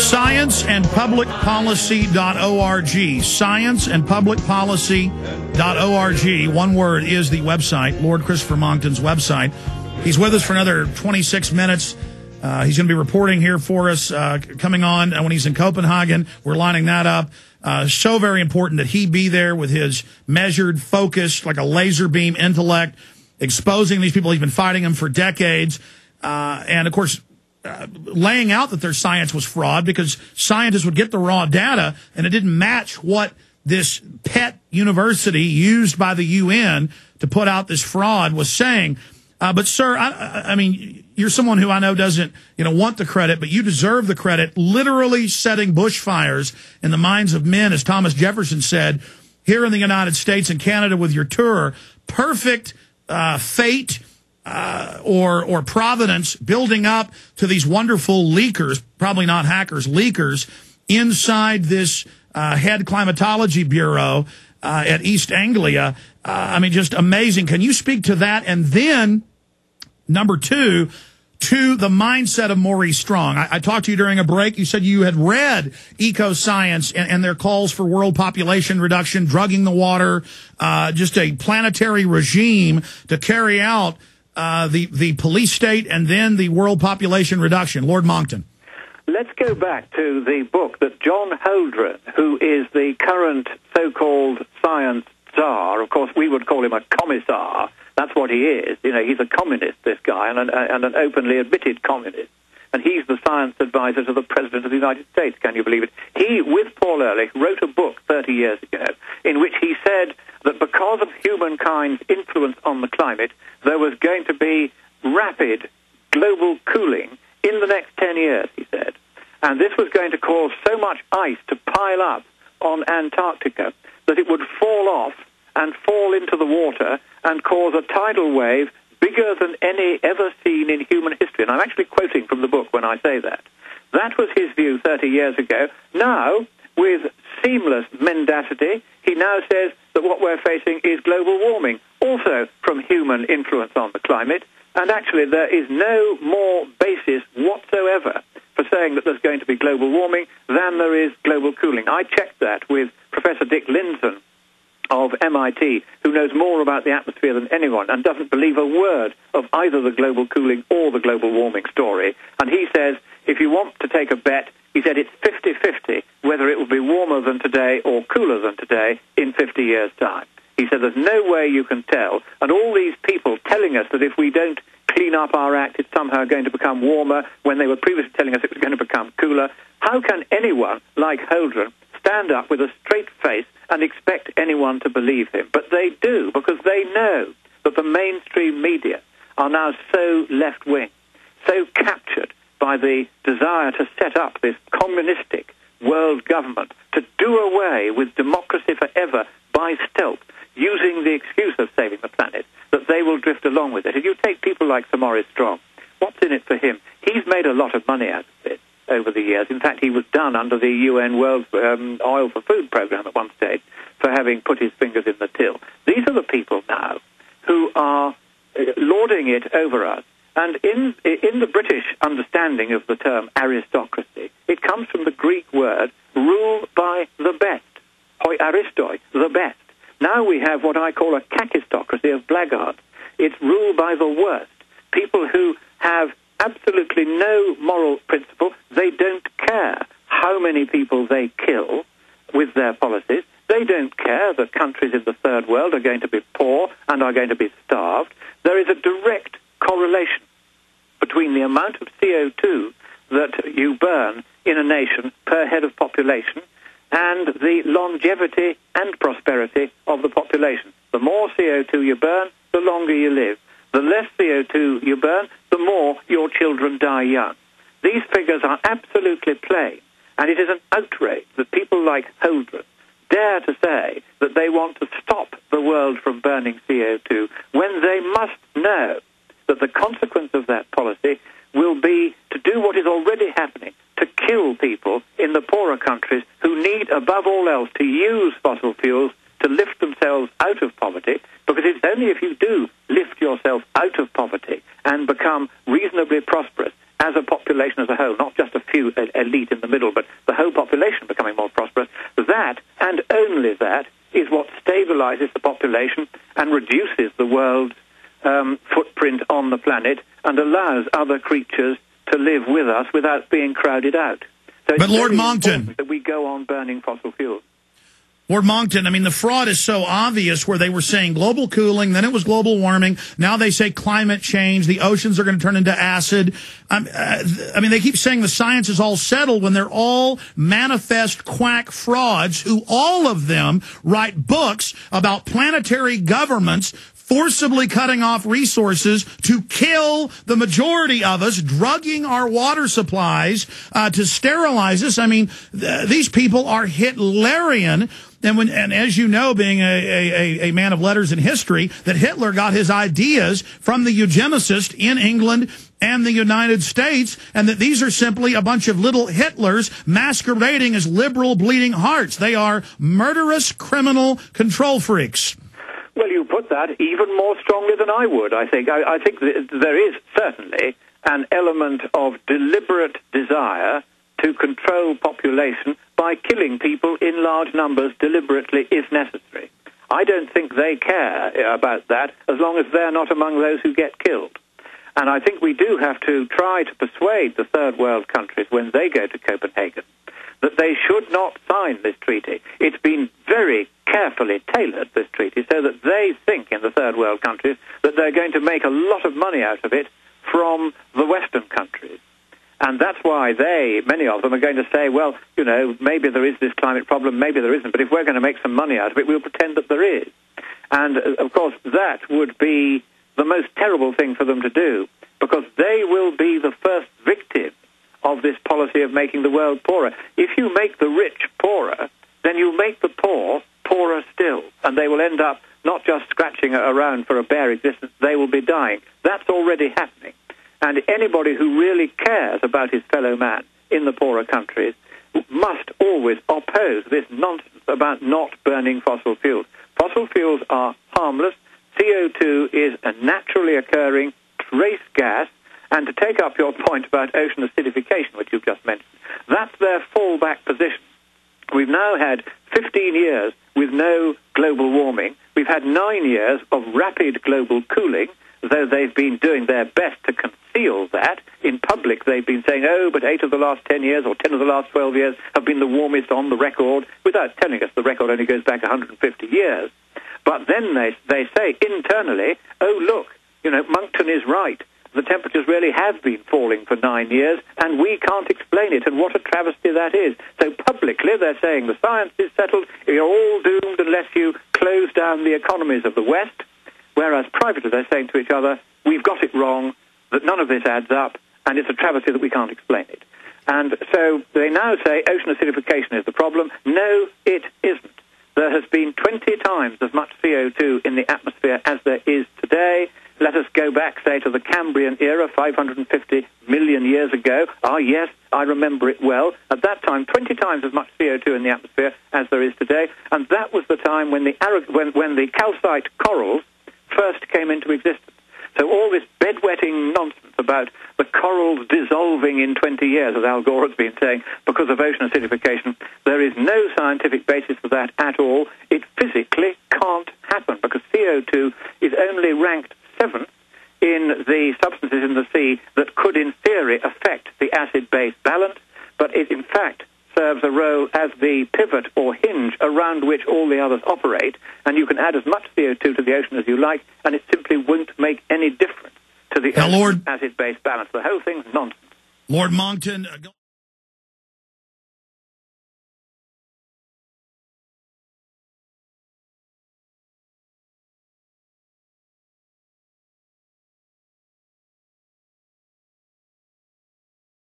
Scienceandpublicpolicy.org. Scienceandpublicpolicy.org. One word is the website, Lord Christopher Monckton's website. He's with us for another 26 minutes. He's going to be reporting here for us coming on when he's in Copenhagen. We're lining that up. So very important that he be there with his measured, focused, like a laser beam intellect, exposing these people. He's been fighting them for decades. And, of course, laying out that their science was fraud because scientists would get the raw data and it didn't match what this pet university used by the UN to put out this fraud was saying. But, sir, I mean, you're someone who I know doesn't, want the credit, but you deserve the credit, literally setting bushfires in the minds of men, as Thomas Jefferson said, here in the United States and Canada with your tour. Perfect fate or providence building up to these wonderful leakers, probably not hackers, leakers, inside this head climatology bureau at East Anglia. I mean, just amazing. Can you speak to that? And then, number two, to the mindset of Maurice Strong. I talked to you during a break. You said you had read Ecoscience and their calls for world population reduction, drugging the water, just a planetary regime to carry out the police state and then the world population reduction. Lord Monckton. Let's go back to the book that John Holdren, who is the current so-called science czar, of course we would call him a commissar. That's what he is. He's a communist, this guy, and an openly admitted communist. And he's the science advisor to the President of the United States. Can you believe it? He, with Paul Ehrlich, wrote a book 30 years ago in which he said that because of humankind's influence on the climate, there was going to be rapid global cooling in the next 10 years, he said. And this was going to cause so much ice to pile up on Antarctica that it would fall off and fall into the water and cause a tidal wave bigger than any ever seen in human history. And I'm actually quoting from the book when I say that. That was his view 30 years ago. Now, with seamless mendacity, he now says that what we're facing is global warming, also from human influence on the climate. And actually, there is no more basis whatsoever for saying that there's going to be global warming than there is global cooling. I checked that with Professor Dick Lindzen of MIT, who knows more about the atmosphere than anyone and doesn't believe a word of either the global cooling or the global warming story. And he says, if you want to take a bet, he said it's 50-50 whether it will be warmer than today or cooler than today in 50 years' time. He said there's no way you can tell. And all these people telling us that if we don't clean up our act, it's somehow going to become warmer when they were previously telling us it was going to become cooler. How can anyone like Holdren stand up with a straight face and expect anyone to believe him? But they do, because they know that the mainstream media are now so left-wing, so captured by the desire to set up this communistic world government, to do away with democracy forever by stealth, using the excuse of saving the planet, that they will drift along with it. If you take people like Sir Maurice Strong, what's in it for him? He's made a lot of money out of this over the years. In fact, he was done under the UN World Oil for Food program at one stage for having put his fingers in the till. These are the people now who are lording it over us. And in the British understanding of the term aristocracy, it comes from the Greek word rule by the best, hoi aristoi, the best. Now we have what I call a kakistocracy of blackguards. It's ruled by the worst, people who have absolutely no moral principle. They don't care how many people they kill with their policies. They don't care that countries in the third world are going to be poor and are going to be starved. There is a direct correlation between the amount of CO2 that you burn in a nation per head of population and the longevity and prosperity of the population. The more CO2 you burn, the longer you live. The less CO2 you burn, the more your children die young. These figures are absolutely plain, and it is an outrage that people like Holdren dare to say that they want to stop the world from burning CO2 when they must know that the consequence of that policy will be to do what is already happening, to kill people in the poorer countries who need, above all else, to use fossil fuels to lift themselves out of poverty, because it's only if you do lift yourself out of poverty and become reasonably prosperous as a population as a whole, not just a few elite in the middle, but the whole population becoming more prosperous, that, and only that, is what stabilizes the population and reduces the world's footprint on the planet and allows other creatures to live with us without being crowded out. So it's Lord very Monckton, important that we go on burning fossil fuels. Lord Monckton, I mean, the fraud is so obvious where they were saying global cooling, then it was global warming. Now they say climate change. The oceans are going to turn into acid. I mean, they keep saying the science is all settled when they're all manifest quack frauds who all of them write books about planetary governments forcibly cutting off resources to kill the majority of us, drugging our water supplies to sterilize us. I mean, these people are Hitlerian. And as you know, being a man of letters and history, that Hitler got his ideas from the eugenicists in England and the United States, and that these are simply a bunch of little Hitlers masquerading as liberal bleeding hearts. They are murderous criminal control freaks. Well, you put that even more strongly than I would, I think. I think there is certainly an element of deliberate desire to control population by killing people in large numbers deliberately if necessary. I don't think they care about that as long as they're not among those who get killed. And I think we do have to try to persuade the third world countries when they go to Copenhagen that they should not sign this treaty. It's been very carefully tailored, this treaty, so that they think in the third world countries that they're going to make a lot of money out of it from the Western countries. And that's why many of them are going to say, well, you know, maybe there is this climate problem, maybe there isn't, but if we're going to make some money out of it, we'll pretend that there is. And, of course, that would be the most terrible thing for them to do, because they will be the first victim of this policy of making the world poorer. If you make the rich poorer, then you make the poor poorer still, and they will end up not just scratching around for a bare existence, they will be dying. That's already happening. And anybody who really cares about his fellow man in the poorer countries must always oppose this nonsense about not burning fossil fuels. Fossil fuels are harmless. CO2 is a naturally occurring trace gas. And to take up your point about ocean acidification, which you've just mentioned, that's their fallback position. We've now had 15 years with no global warming. We've had 9 years of rapid global cooling, though they've been doing their best to conceal that. In public, they've been saying, oh, but 8 of the last 10 years or 10 of the last 12 years have been the warmest on the record, without telling us the record only goes back 150 years. But then they say internally, oh, look, you know, Monckton is right. The temperatures really have been falling for 9 years, and we can't explain it, and what a travesty that is. So publicly, they're saying the science is settled, you're all doomed unless you close down the economies of the West, whereas privately they're saying to each other, we've got it wrong, that none of this adds up, and it's a travesty that we can't explain it. And so they now say ocean acidification is the problem. No, it isn't. There has been 20 times as much CO2 in the atmosphere as there is today. Let us go back, say, to the Cambrian era, 550 million years ago. Ah, yes, I remember it well. At that time, 20 times as much CO2 in the atmosphere as there is today. And that was the time when the calcite corals first came into existence. So all this bedwetting nonsense about the corals dissolving in 20 years, as Al Gore has been saying, because of ocean acidification, there is no scientific basis for that at all. It physically can't happen, because CO2 is only ranked 7th in the substances in the sea that could, in theory, affect the acid-base balance, but it, in fact, serves a role as the pivot or hinge around which all the others operate, and you can add as much CO2 to the ocean as you like, and it simply won't make any difference to the acid-base balance. The whole thing's nonsense. Lord Monckton...